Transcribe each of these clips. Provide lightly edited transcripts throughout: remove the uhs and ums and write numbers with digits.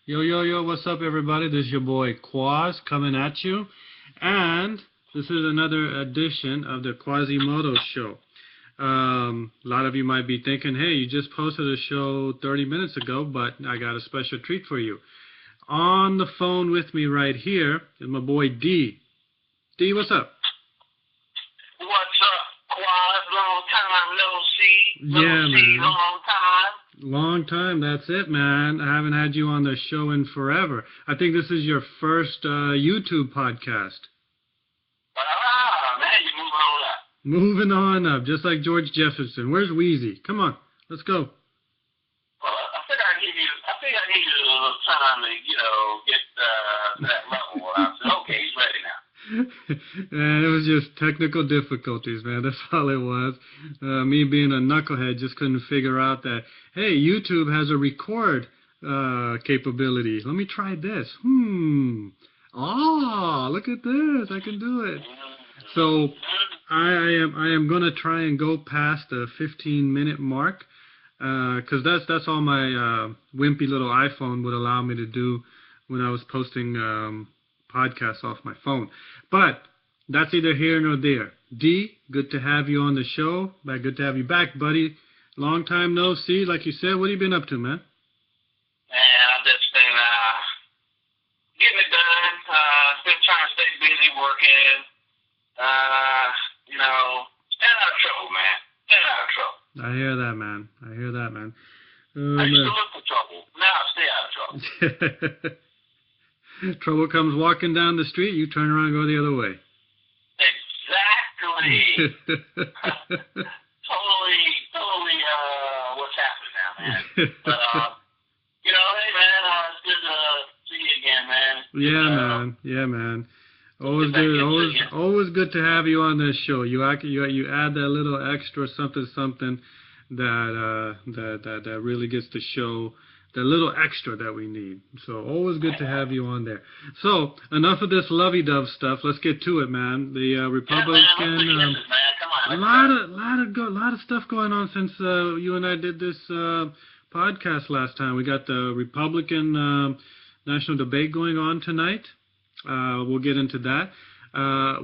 Yo, yo, yo, what's up, everybody? This is your boy Quaz coming at you. And this is another edition of the Quazemoto Show. A lot of you might be thinking, hey, you just posted a show 30 minutes ago, but I got a special treat for you. On the phone with me right here is my boy D. D, what's up? What's up, Quaz? Long time no see. Yeah, man. Long time. Long time, that's it, man. I haven't had you on the show in forever. I think this is your first YouTube podcast. Man, you're moving on up. Moving on up, just like George Jefferson. Where's Wheezy? Come on, let's go. Well, I think I need you a little time to, get that level. I said, okay, he's ready now. And it was just technical difficulties, man. That's all it was. Me being a knucklehead just couldn't figure out that, hey, YouTube has a record capability. Let me try this. Oh, look at this. I can do it. So I am going to try and go past the 15-minute mark because that's all my wimpy little iPhone would allow me to do when I was posting podcasts off my phone. But that's either here nor there. D, good to have you on the show. Good to have you back, buddy. Long time no see. Like you said, what have you been up to, man? Man, I've just been getting it done. Been trying to stay busy working. Staying out of trouble, man. Staying out of trouble. I hear that, man. I used to look for trouble. Now I stay out of trouble. Trouble comes walking down the street, you turn around and go the other way. Exactly. totally, what's happening now, man. But, hey, man, it's good to see you again, man. Yeah, man. Always good to have you on this show. You add that little extra something that really gets the show the little extra that we need. So always good to have you on there. So enough of this lovey-dove stuff. Let's get to it, man. The Republican, a lot of stuff going on since you and I did this podcast last time. We got the Republican national debate going on tonight. We'll get into that.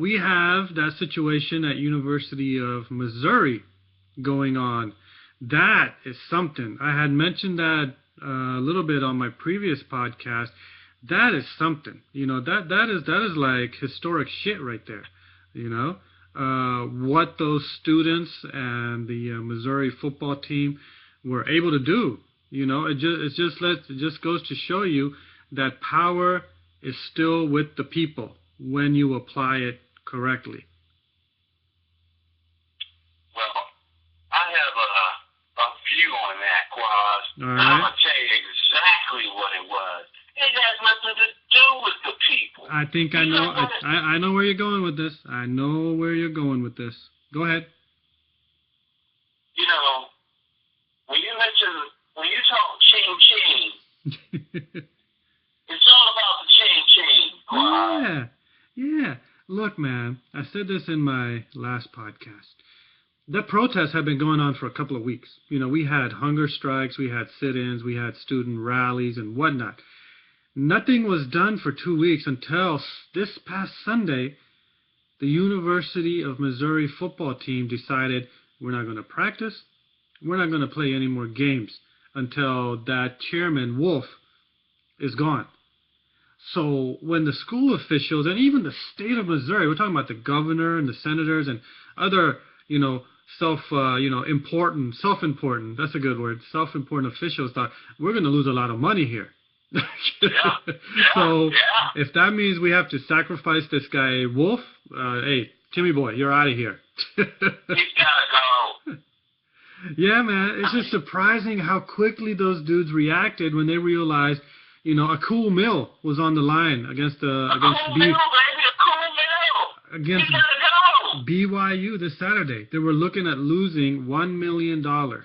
We have that situation at University of Missouri going on. That is something. I had mentioned that a little bit on my previous podcast. That is something, that is like historic shit right there, what those students and the Missouri football team were able to do. It just goes to show you that power is still with the people when you apply it correctly. Well, I have a view on that, Quaz. All right. I'm going to tell you exactly what it was. It has nothing to do with the people. I think I know. I know where you're going with this. Go ahead. When you talk ching-ching, it's all about the ching-ching, Quaz. Yeah. Look, man, I said this in my last podcast. The protests have been going on for a couple of weeks. We had hunger strikes, we had sit-ins, we had student rallies and whatnot. Nothing was done for 2 weeks until this past Sunday, the University of Missouri football team decided we're not going to practice, we're not going to play any more games until that chairman, Wolf, is gone. So when the school officials and even the state of Missouri, we're talking about the governor and the senators and other, self-important, that's a good word, self-important officials thought, we're going to lose a lot of money here. If that means we have to sacrifice this guy, Wolf, hey, Timmy boy, you're out of here. He's got to go. Yeah, man, it's just surprising how quickly those dudes reacted when they realized, a cool mill was on the line against BYU this Saturday. They were looking at losing $1 million. Yeah,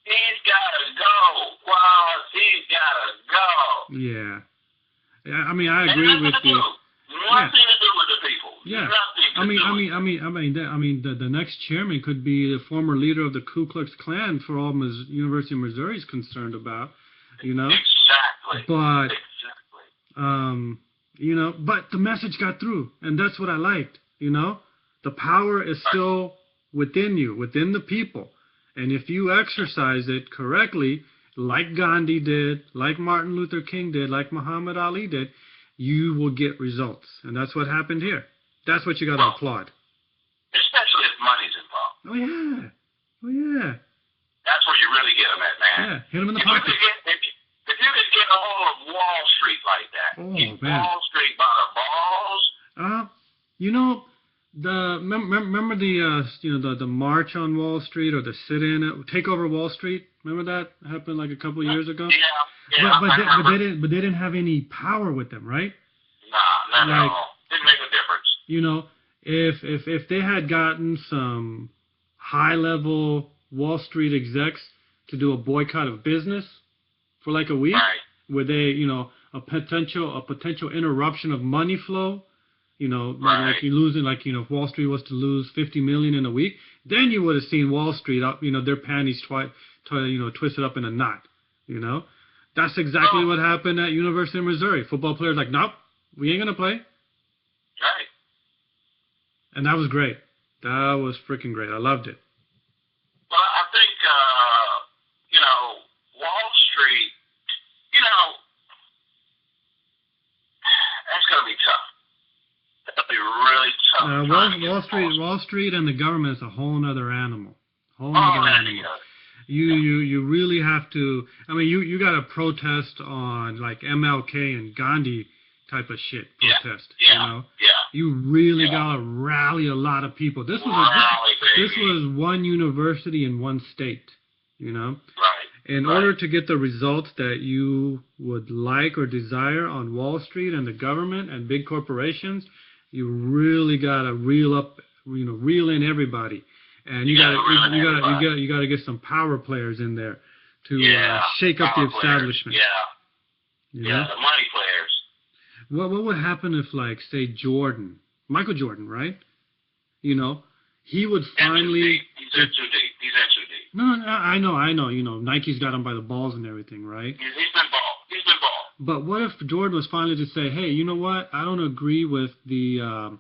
he's got to go. Wow, he's got to go. Yeah. I mean, I agree with you. Nothing to do with the people. Yeah. I mean, the next chairman could be the former leader of the Ku Klux Klan, for all University of Missouri is concerned about. you know. Exactly. But you know, but the message got through, and that's what I liked. You know, the power is still within you, within the people, and if you exercise it correctly, like Gandhi did, like Martin Luther King did, like Muhammad Ali did, you will get results, and that's what happened here. That's what you got to applaud. Especially if money's involved. Oh yeah, oh yeah. That's where you really get them at, man. Yeah, hit them in the pocket. If you could get a hold of Wall Street like that, keep Wall Street by the balls. You know, remember the you know, the march on Wall Street, or the sit-in, take over Wall Street. Remember that happened like a couple of years ago. Yeah. But they didn't have any power with them, right? Nah, not at all. Didn't make a difference. You know, if they had gotten some high-level Wall Street execs to do a boycott of business for like a week, where they, you know, a potential interruption of money flow, you know, like you losing, like, you know, if Wall Street was to lose $50 million in a week, then you would have seen Wall Street up, you know, their panties twisted up in a knot, you know. That's exactly what happened at University of Missouri. Football players like, nope, we ain't gonna play. Right. And that was great. That was freaking great. I loved it. Well, I think, you know, Wall Street, you know, that's going to be tough. That'll be really tough. Wall Street and the government is a whole other animal. Animal. You really have to. I mean, you got to protest on like MLK and Gandhi type of shit. Protest. You know. Yeah. You really got to rally a lot of people. This was one university in one state. You know. Right. In order to get the results that you would like or desire on Wall Street and the government and big corporations, you really got to reel in everybody. And you got to get some power players in there to shake up the establishment. The money players. What would happen if, like, say, Michael Jordan, right? You know, he would finally. He's in too deep. No, I know. You know, Nike's got him by the balls and everything, right? He's been bald. But what if Jordan was finally to say, hey, you know what? I don't agree with the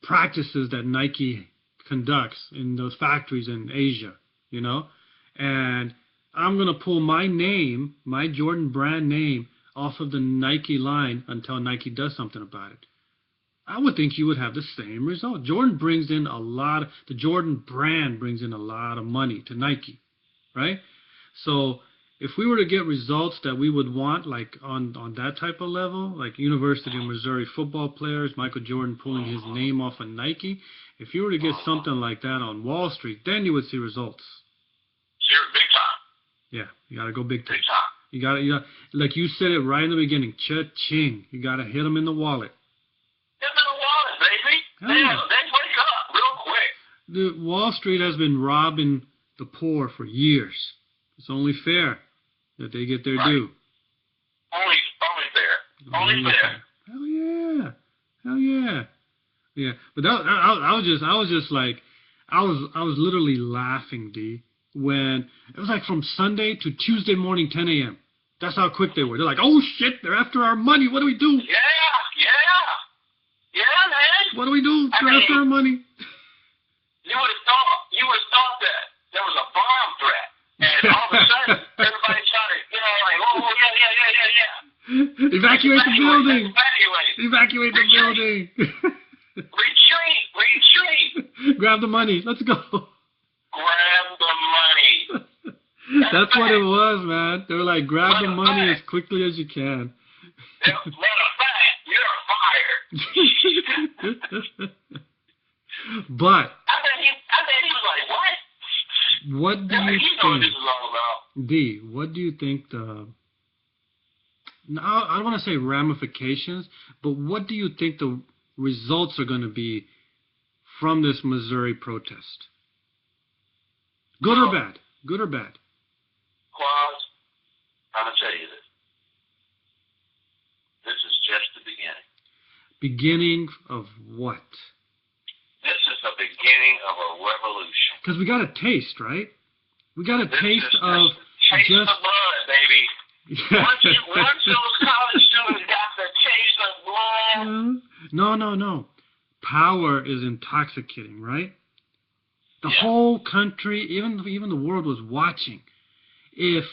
practices that Nike conducts in those factories in Asia, you know, and I'm going to pull my name, my Jordan brand name, off of the Nike line until Nike does something about it. I would think you would have the same result. The Jordan brand brings in a lot of money to Nike, right? So if we were to get results that we would want, like on that type of level, like University of Missouri football players, Michael Jordan pulling his name off of Nike, if you were to get something like that on Wall Street, then you would see results. Sure, big time. Yeah, you got to go big time. Big time. You got like you said it right in the beginning, cha-ching. You got to hit them in the wallet. Hit them in the wallet, baby. They wake up real quick. The Wall Street has been robbing the poor for years. It's only fair that they get their due. Only fair. Hell yeah. Yeah, but I was literally laughing, D, when it was like from Sunday to Tuesday morning, 10 a.m. That's how quick they were. They're like, oh shit, they're after our money. What do we do? Yeah, man. What do we do? They're after our money. You would have thought that there was a bomb threat, and all of a sudden everybody started, you know, like, oh yeah. Evacuate the building. Evacuate the building. Retreat. Grab the money. Let's go. Grab the money. That's what it was, man. They were like, grab the money as quickly as you can. Matter of fact, you're fired. But I bet he was like, what? What do you think? think? Know what this is all about. D, what do you think I don't want to say ramifications, but what do you think the results are going to be from this Missouri protest? Good or bad? Good or bad? Quaz, I'm going to tell you this. This is just the beginning. Beginning of what? This is the beginning of a revolution. Because we got a taste, right? We got a taste of the blood, baby. once those college students got the taste of blood. No. Power is intoxicating, right? The whole country, even the world was watching. If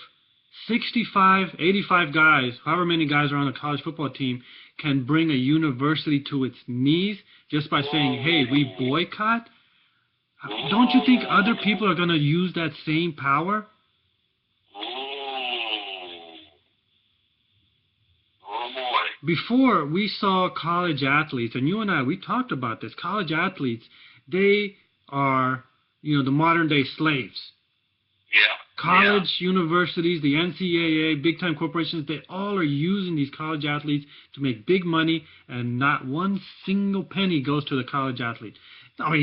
65, 85 guys, however many guys are on a college football team, can bring a university to its knees just by saying, hey, we boycott, don't you think other people are going to use that same power? Before, we saw college athletes, and you and I, we talked about this. College athletes, they are, the modern-day slaves. Yeah. College, universities, the NCAA, big-time corporations, they all are using these college athletes to make big money, and not one single penny goes to the college athlete. I mean,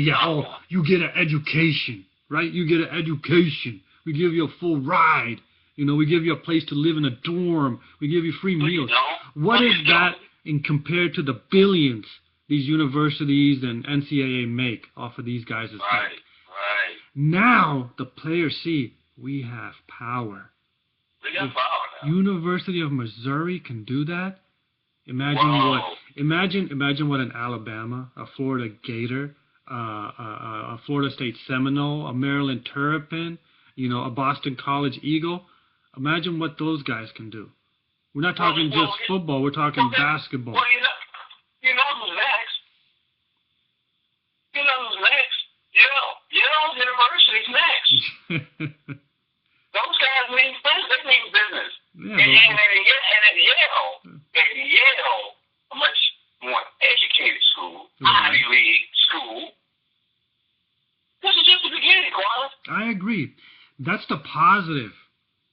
you get an education, right? You get an education. We give you a full ride. We give you a place to live in a dorm. We give you free meals. What is that in compared to the billions these universities and NCAA make off of these guys' back? Right. Now the players see we have power. We got power now. University of Missouri can do that. Imagine what an Alabama, a Florida Gator, a Florida State Seminole, a Maryland Terrapin, a Boston College Eagle. Imagine what those guys can do. We're not talking just football. We're talking basketball. Well, you know who's next? Yale University's next. Those guys mean business. They mean business. Yeah, and at Yale, a much more educated school, Ivy League school. This is just the beginning, Quaze. I agree. That's the positive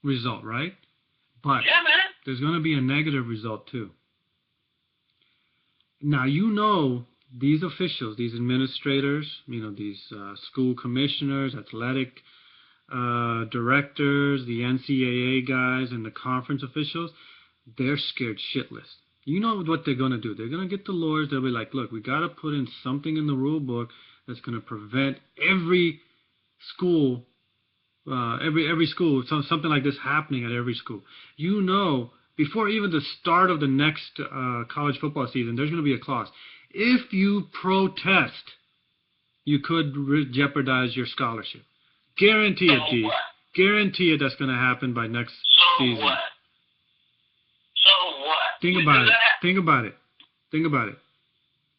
result, right? But there's going to be a negative result too. Now, these officials, these administrators, these school commissioners, athletic directors, the NCAA guys, and the conference officials, they're scared shitless. You know what they're going to do. They're going to get the lawyers. They'll be like, look, we got to put in something in the rule book that's going to prevent every school, every school, something like this happening at every school. Before even the start of the next college football season, there's going to be a clause. If you protest, you could jeopardize your scholarship. Guarantee it, D. What? Guarantee it that's going to happen by next season. What? Think about it.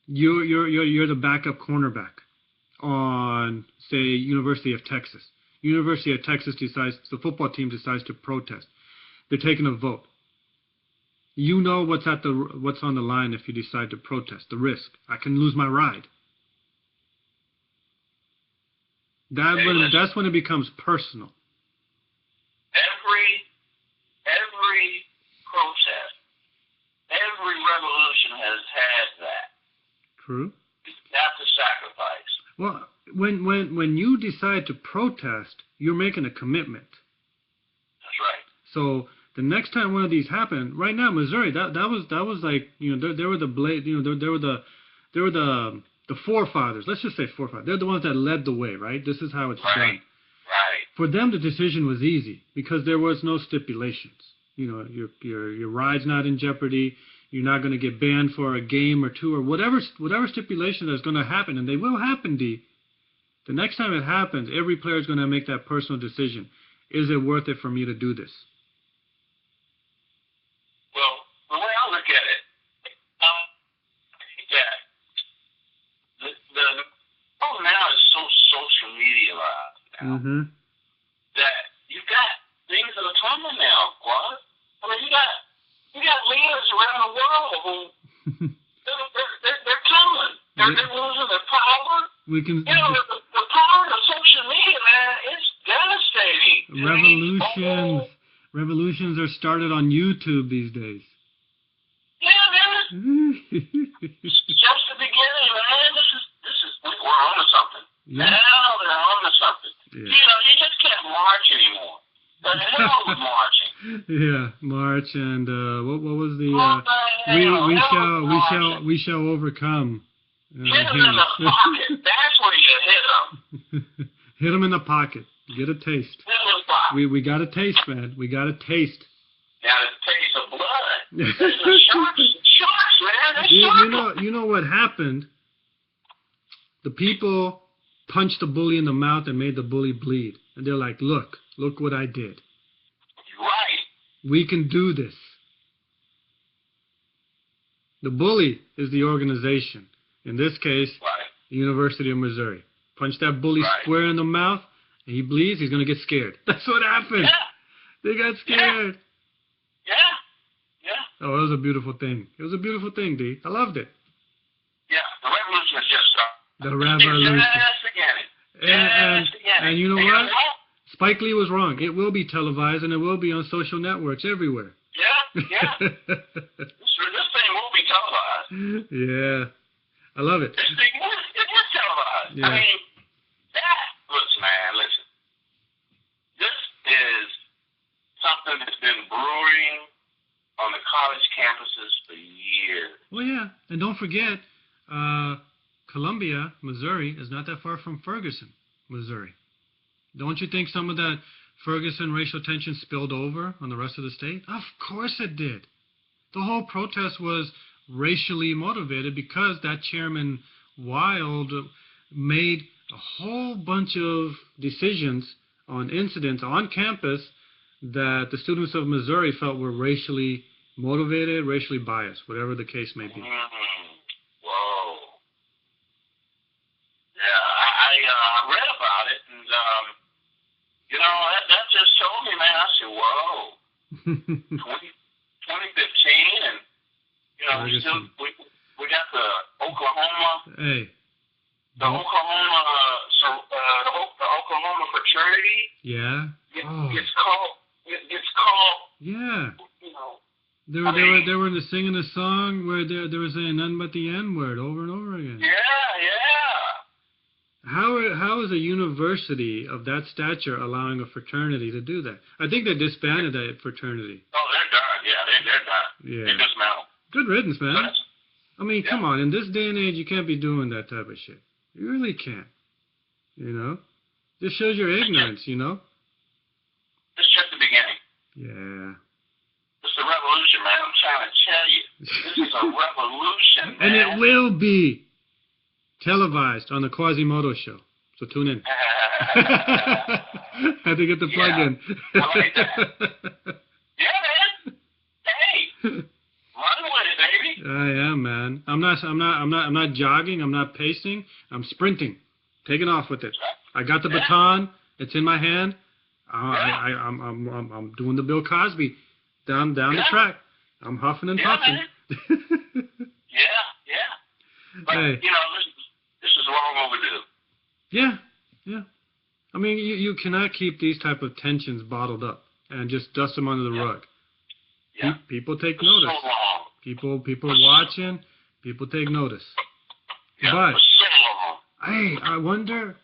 You're the backup cornerback on, say, University of Texas. University of Texas the football team decides to protest. They're taking a vote. You know what's on the line if you decide to protest. The risk. I can lose my ride. That's when it becomes personal. Every protest, every revolution has had that. True. That's a sacrifice. Well, when you decide to protest, you're making a commitment. That's right. So the next time one of these happen, right now Missouri, that was like, they were the forefathers. Let's just say forefathers. They're the ones that led the way, right? This is how it's done. Right. For them, the decision was easy because there was no stipulations. Your ride's not in jeopardy. You're not going to get banned for a game or two or whatever stipulation that's going to happen, and they will happen, D. The next time it happens, every player is going to make that personal decision. Is it worth it for me to do this? Well, the way I look at it, the problem now is so social media now. Mm-hmm. That you got things that are coming now, Quaze. I mean, you got leaders around the world who they're coming. They're losing their power. The power of social media, man, is devastating. Revolutions are started on YouTube these days. Yeah, man. It's just the beginning, man. We're on to something. Yeah. Now they're on to something. Yeah. You just can't march anymore. The hell with marching. Yeah, march and what was the we shall overcome. Hit him in the pocket. That's where you hit him. Hit him in the pocket. Get a taste. Hit him in the pocket. We got a taste, man. We got a taste. Now the taste of blood. That's the sharks, man. That's sharks. You know what happened? The people punched the bully in the mouth and made the bully bleed. And they're like, look what I did. Right. We can do this. The bully is the organization. In this case, right. The University of Missouri. Punch that bully right. square in the mouth, and he bleeds, he's going to get scared. That's what happened. Yeah. They got scared. Yeah. Yeah. Oh, it was a beautiful thing. It was a beautiful thing, D. I loved it. Yeah, the revolution is just started. The revolution. Just beginning. And you know what? Spike Lee was wrong. It will be televised, and it will be on social networks everywhere. Yeah. This thing will be televised. Yeah. I love it. This thing is televised. Yeah. I mean, listen. This is something that's been brewing on the college campuses for years. Well, yeah. And don't forget, Columbia, Missouri, is not that far from Ferguson, Missouri. Don't you think some of that Ferguson racial tension spilled over on the rest of the state? Of course it did. The whole protest was racially motivated because that Chairman Wild made a whole bunch of decisions on incidents on campus that the students of Missouri felt were racially motivated, racially biased, whatever the case may be. Whoa. Yeah, I read about it, and, that just told me, man, I said, whoa. 2015, and, we got the Oklahoma. Hey. The Oklahoma fraternity. Yeah. It's called. Yeah. They They were singing a song where they were saying nothing but the N word over and over again. Yeah. How is a university of that stature allowing a fraternity to do that? I think they disbanded that fraternity. Oh, they're done. Yeah, they're done. Yeah. They dismantled. Good riddance, man. I mean, Yeah. come on. In this day and age, you can't be doing that type of shit. You really can't. Just shows your ignorance, It's just the beginning. Yeah. It's a revolution, man. I'm trying to tell you. This is a revolution, man. And it will be televised on the Quazemoto Show. So tune in. Had to get the plug in. I like that. Yeah, man. Hey. Run with it, baby. I am, man. I'm not jogging, I'm not pacing, I'm sprinting. Taking off with it. I got the baton, it's in my hand. I'm doing the Bill Cosby down the track. I'm huffing and puffing. Yeah. But hey. This is long overdue. Yeah. I mean, you cannot keep these type of tensions bottled up and just dust them under the rug. Yeah. People take notice. So long. People watching. People take notice. Yeah, But so long. hey, I wonder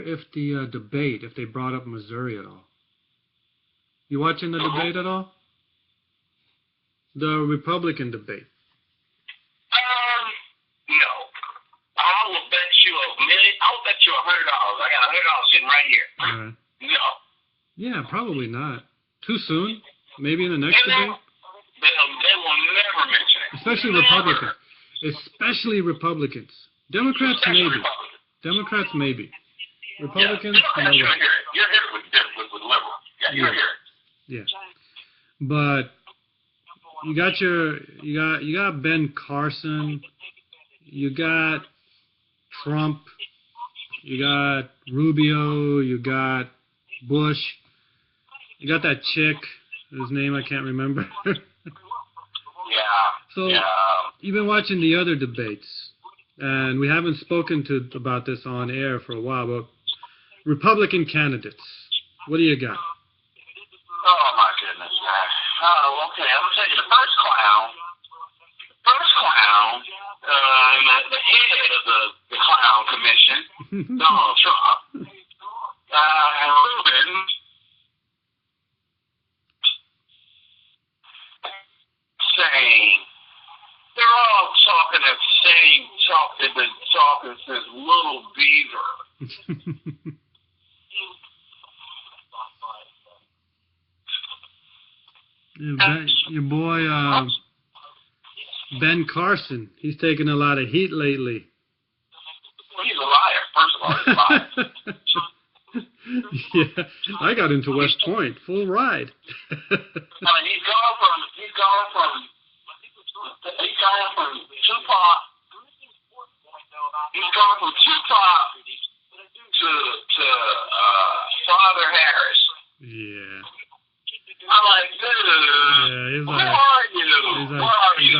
if the debate, if they brought up Missouri at all. You watching the debate at all? The Republican debate. No. I'll bet you $100. I got $100 sitting right here. All right. No. Yeah, probably not. Too soon? Maybe in the next debate? They will never mention it. Especially Republicans. Democrats, maybe. Democrats, maybe. Republicans, no. no way. You're here with liberals. Yeah, you're here. Yeah. But you got Ben Carson, you got Trump, you got Rubio, you got Bush, you got that chick whose name I can't remember. So you've been watching the other debates, and we haven't spoken about this on air for a while, but Republican candidates, what do you got? Oh, my goodness, man. Oh, okay, I'm going to tell you, the first clown, the head of the clown commission, Donald Trump, and Rubin, saying, they're all talking the same talk they've been talking since Little Beaver. Your boy Ben Carson, he's taking a lot of heat lately. Well, he's a liar. First of all, he's a liar. Yeah, I got into West Point, full ride. He's gone from Tupac. He's gone from Tupac to Father Harris. Yeah. I'm like, dude, Yeah, who are you? He's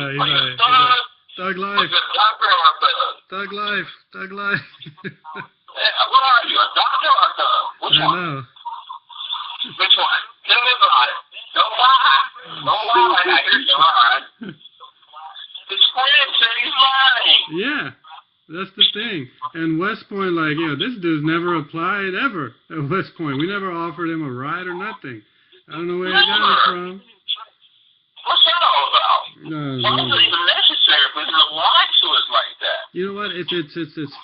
Thug life. Thug life. Thug life. What are you, a doctor or a thug? Which one? I know. Which one? Tell me about it. Don't lie. Don't lie like I hear you lie. His friend said he's lying. Yeah, that's the thing. And West Point, like, this dude's never applied ever at West Point. We never offered him a ride or nothing. I don't know where he got it from. What's that all about? No. It wasn't even necessary for him to lie to us like that. You know what? It's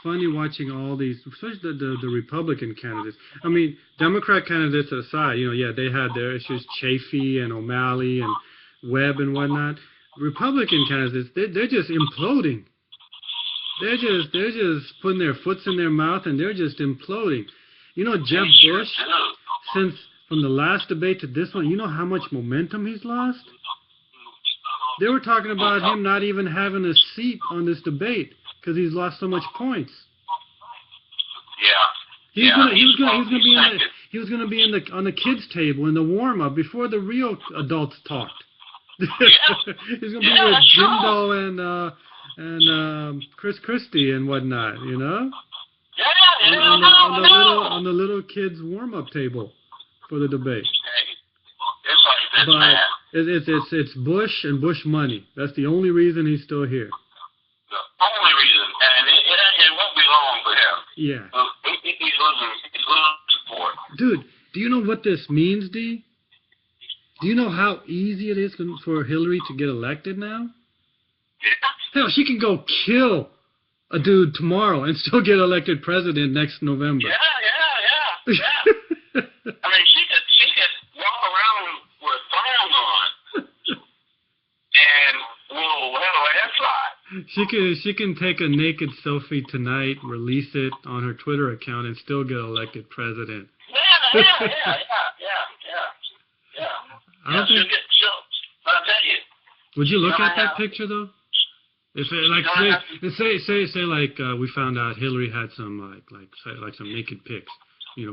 funny watching all these, especially the Republican candidates. I mean, Democrat candidates aside, yeah, they had their issues, Chafee and O'Malley and Webb and whatnot. Republican candidates, they're just imploding. They're just putting their foots in their mouth and they're just imploding. Jeb Bush, since from the last debate to this one, you know how much momentum he's lost? They were talking about him not even having a seat on this debate because he's lost so much points. Yeah. He was gonna be on the kids' table in the warm up before the real adults talked. He's gonna be with Jimbo and Chris Christie and whatnot, on the little kids' warm up table for the debate. It's like this, But man. it's Bush and Bush money. That's the only reason he's still here. The only reason, and it won't be long for him. Yeah. He's losing support. Dude, do you know what this means, D? Do you know how easy it is for Hillary to get elected now? Yeah. Hell, she can go kill a dude tomorrow and still get elected president next November. Yeah. I mean, she could walk around with thongs on, and we'll have a landslide. She can take a naked selfie tonight, release it on her Twitter account, and still get elected president. Yeah. I don't think. I'll tell you. Would you look at that picture though? If it, say like we found out Hillary had some like some naked pics.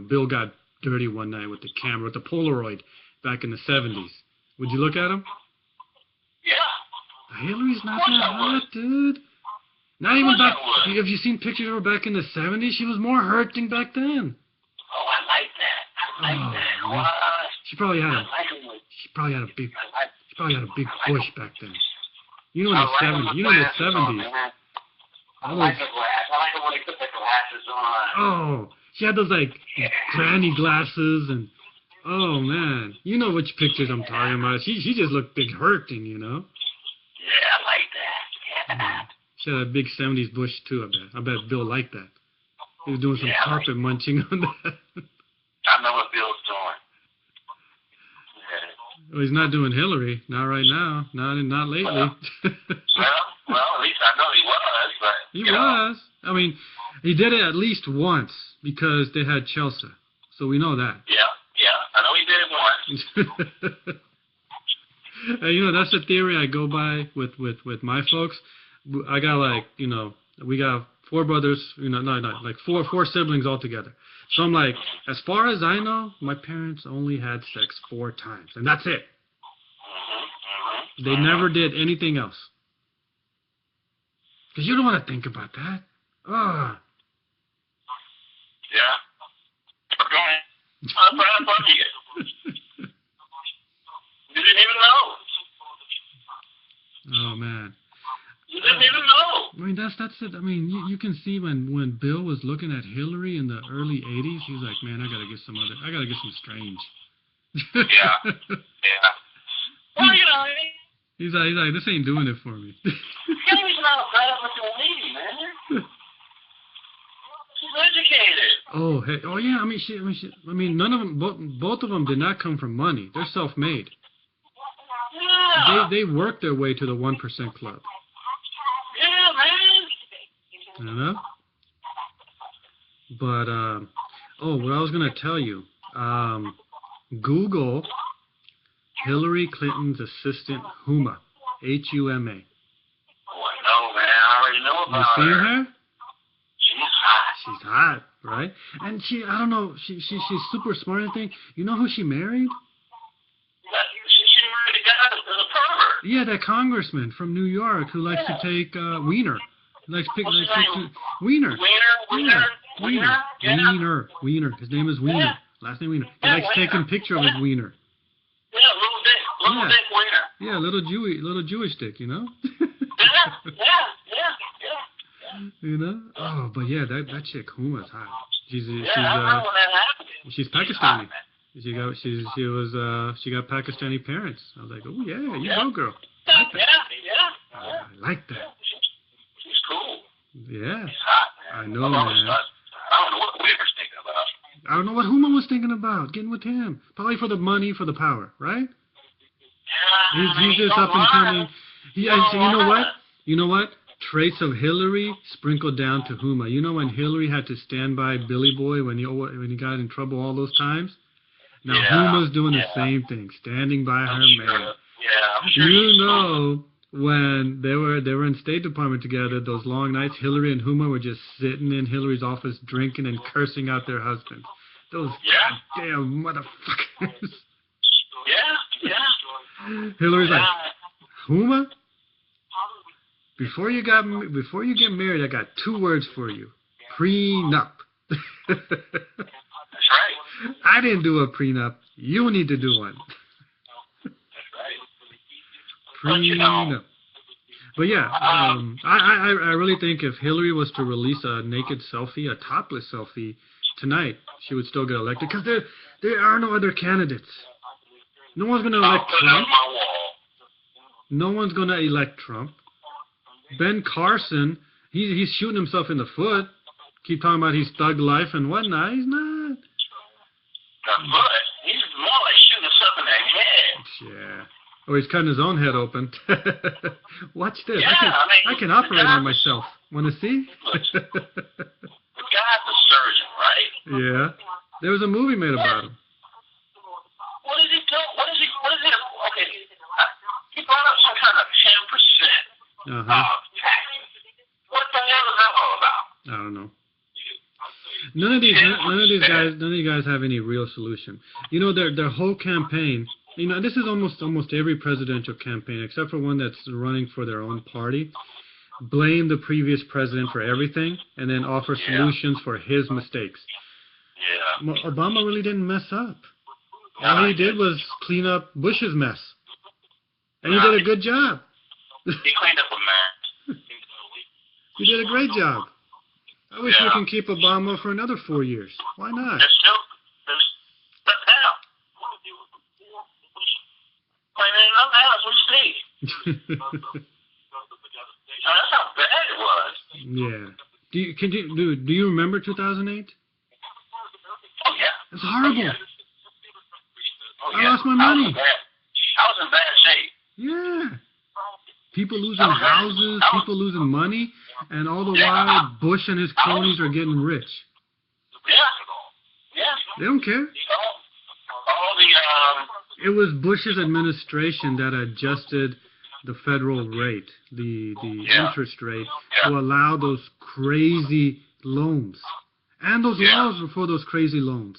Bill got dirty one night with the camera, with the Polaroid back in the 70s. Would you look at him? Yeah. Hillary's not that hot, dude. Not even back. Have you seen pictures of her back in the 70s? She was more hurting back then. Oh, I like that. Man. She probably had a big bush back then. In the 70s. In the 70s. I like the glass. I like it when they put the glasses on. Oh, she had those granny glasses and oh man, you know which pictures I'm talking about. She just looked big hurting, Yeah, I like that. Yeah. She had a big 70s bush too. I bet Bill liked that. He was doing some carpet munching on that. I know what Bill's doing. Well, he's not doing Hillary. Not right now. Not lately. Well, at least I know he was. But he was. I mean, he did it at least once because they had Chelsea. So we know that. Yeah. I know he did it once. That's the theory I go by with my folks. I got we got 4 brothers, four siblings all together. So I'm like, as far as I know, my parents only had sex 4 times, and that's it. They never did anything else. Because you don't want to think about that. Yeah. Go ahead. I'm trying to you. You didn't even know. Oh, man. You didn't even know. I mean, that's it. I mean, you can see when Bill was looking at Hillary in the early 80s, he was like, man, I got to get some strange. Yeah. Well, he's like, this ain't doing it for me. Hillary's not a bad looking lady, man. She's educated. Oh, hey, oh yeah. I mean, none of them, both of them did not come from money. They're self-made. they work their way to the 1% club. Yeah, man. You know? But what I was gonna tell you, Google Hillary Clinton's assistant Huma, Huma. Oh, I know, man. I already know about her. You seen her? She's hot. She's hot, right? And I don't know, she's super smart and thing. You know who she married? She married the guy that's a pervert. Yeah, that congressman from New York who likes to take Wiener. Wiener. Wiener. His name is Wiener. Yeah. Last name Wiener. He likes taking picture of his wiener. Yeah, little dick Wiener. Yeah, little Jewish dick, you know. Yeah. You know? Oh, but yeah, that chick Huma's hot. I remember when that happened. She's Pakistani. She got Pakistani parents. I was like, oh yeah, you go girl. I like that. I like that. She's cool. Yeah. She's hot, man. I know, man. I don't know what Wiener's thinking about. I don't know what Huma was thinking about, getting with him. Probably for the money, for the power, right? Yeah, He's just up and coming. You know what? Traits of Hillary sprinkled down to Huma. You know when Hillary had to stand by Billy Boy when he got in trouble all those times? Now Huma's doing the same thing, standing by her man. Yeah, You know when they were in State Department together, those long nights, Hillary and Huma were just sitting in Hillary's office drinking and cursing out their husbands. Those damn motherfuckers. Yeah. Hillary's like, Huma, before you get married, I got 2 words for you: prenup. That's right. I didn't do a prenup. You need to do one. That's right. Prenup. But yeah, I really think if Hillary was to release a naked selfie, a topless selfie tonight, she would still get elected because there are no other candidates. No one's going to elect Trump. No one's going to elect Trump. Ben Carson, he's shooting himself in the foot. Keep talking about his thug life and whatnot. He's not. The foot? He's more like shooting himself in the head. Yeah. Or he's cutting his own head open. Watch this. Yeah, I can operate on myself. Want to see? The guy's a surgeon, right? Yeah. There was a movie made about him. What is he doing? What is he? Okay. He brought up some kind of 10% tax. What the hell is that all about? I don't know. None of these guys have any real solution. You know, their whole campaign. You know, this is almost every presidential campaign, except for one that's running for their own party. Blame the previous president for everything, and then offer solutions for his mistakes. Yeah. Obama really didn't mess up. All he did was clean up Bush's mess, and he did a good job. He cleaned up a mess. He did a great job. I wish we can keep Obama for another 4 years. Why not? There's that's how bad it was. Yeah. Do you remember 2008? Oh yeah. It's horrible. Oh, yeah. I lost my money. I was in bad shape. Yeah. People losing houses, people losing money, and all the while Bush and his cronies are getting rich. Yeah. They don't care. All the It was Bush's administration that adjusted the federal rate, the interest rate, to allow those crazy loans. And those laws were for those crazy loans.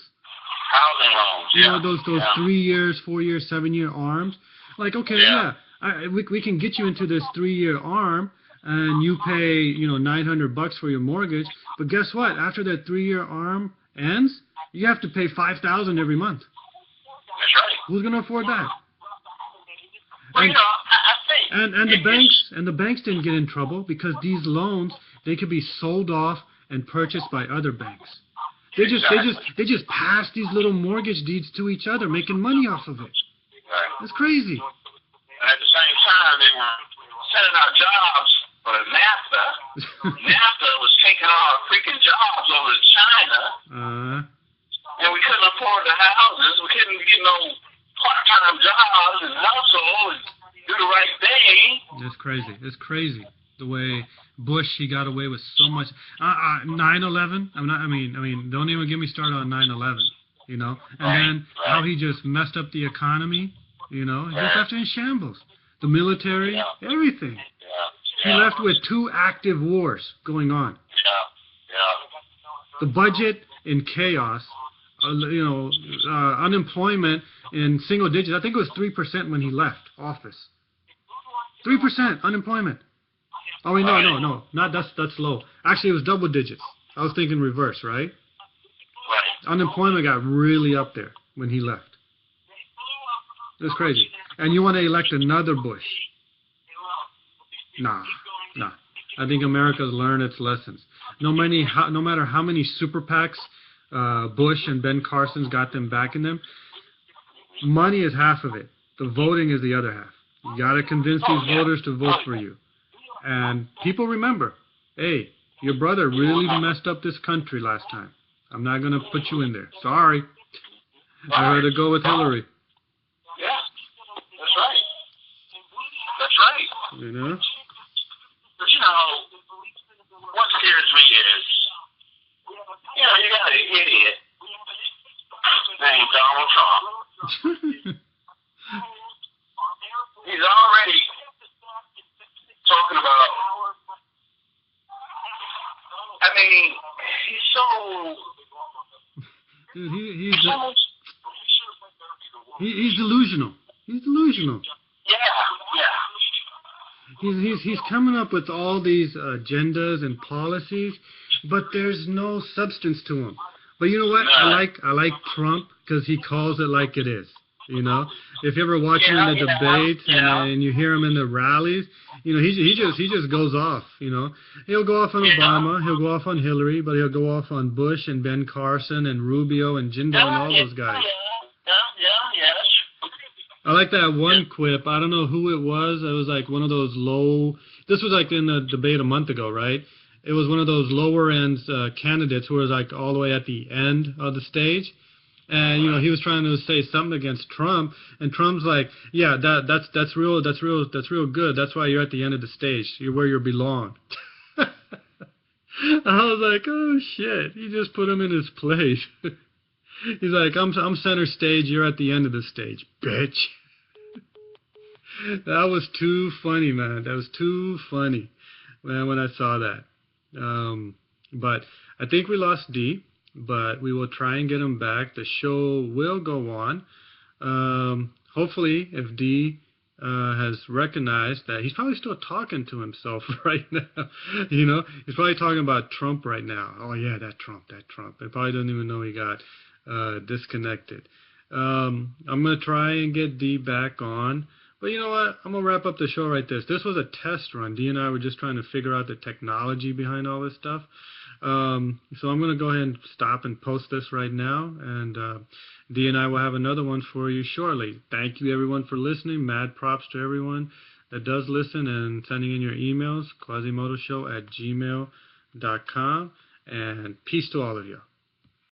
Housing loans. You know, those 3 years, 4 years, 7 year arms. Like, okay, we can get you into this 3 year arm, and you pay, $900 for your mortgage. But guess what? After that 3 year arm ends, you have to pay $5,000 every month. That's right. Who's going to afford that? Well, I think. And the banks didn't get in trouble because these loans, they could be sold off and purchased by other banks. They just pass these little mortgage deeds to each other, making money off of it. Right. It's crazy. And at the same time, they were sending out jobs for NAFTA. NAFTA was taking our freaking jobs over to China. And we couldn't afford the houses. We couldn't get no part-time jobs and households due to crazy. It's crazy the way Bush, he got away with so much. 9/11. I mean, don't even get me started on 9/11. You know, and then how he just messed up the economy. You know, he just left it in shambles. The military, everything. He left with 2 active wars going on. The budget in chaos. Unemployment in single digits. I think it was 3% when he left office. 3% unemployment. Oh wait, no, not that's low. Actually, it was double digits. I was thinking reverse, right? Unemployment got really up there when he left. It was crazy. And you want to elect another Bush? Nah. I think America's learned its lessons. No matter how many super PACs Bush and Ben Carson's got them backing them, money is half of it. The voting is the other half. You got to convince these voters to vote for you. And people remember, hey, your brother really messed up this country last time. I'm not going to put you in there. Sorry. I'd rather go with Hillary. Yeah, that's right. That's right. You know? But what scares me is, you got an idiot named Donald Trump. He's already talking about, he's so... Dude, he's delusional. He's delusional. Yeah. He's coming up with all these agendas and policies, but there's no substance to them. But you know what? I like Trump because he calls it like it is. You know, if you ever watch him in the debates and you hear him in the rallies, he just goes off. You know, he'll go off on Obama, he'll go off on Hillary, but he'll go off on Bush and Ben Carson and Rubio and Jindal and all those guys. I like that one quip. I don't know who it was. It was like one of those low. This was like in the debate a month ago, right? It was one of those lower end candidates who was like all the way at the end of the stage. And he was trying to say something against Trump, and Trump's like, "Yeah, that's real good. That's why you're at the end of the stage. You're where you belong." I was like, "Oh shit!" He just put him in his place. He's like, "I'm center stage. You're at the end of the stage, bitch." That was too funny, man. That was too funny, man. When I saw that, but I think we lost D. But we will try and get him back. The show will go on. Hopefully, if D has recognized that he's probably still talking to himself right now. He's probably talking about Trump right now. Oh yeah, that Trump. He probably doesn't even know he got disconnected. I'm gonna try and get D back on. But you know what? I'm gonna wrap up the show right there. This was a test run. D and I were just trying to figure out the technology behind all this stuff. So I'm going to go ahead and stop and post this right now, and D and I will have another one for you shortly. Thank you, everyone, for listening. Mad props to everyone that does listen and sending in your emails, quazemotoshow@gmail.com, and peace to all of you.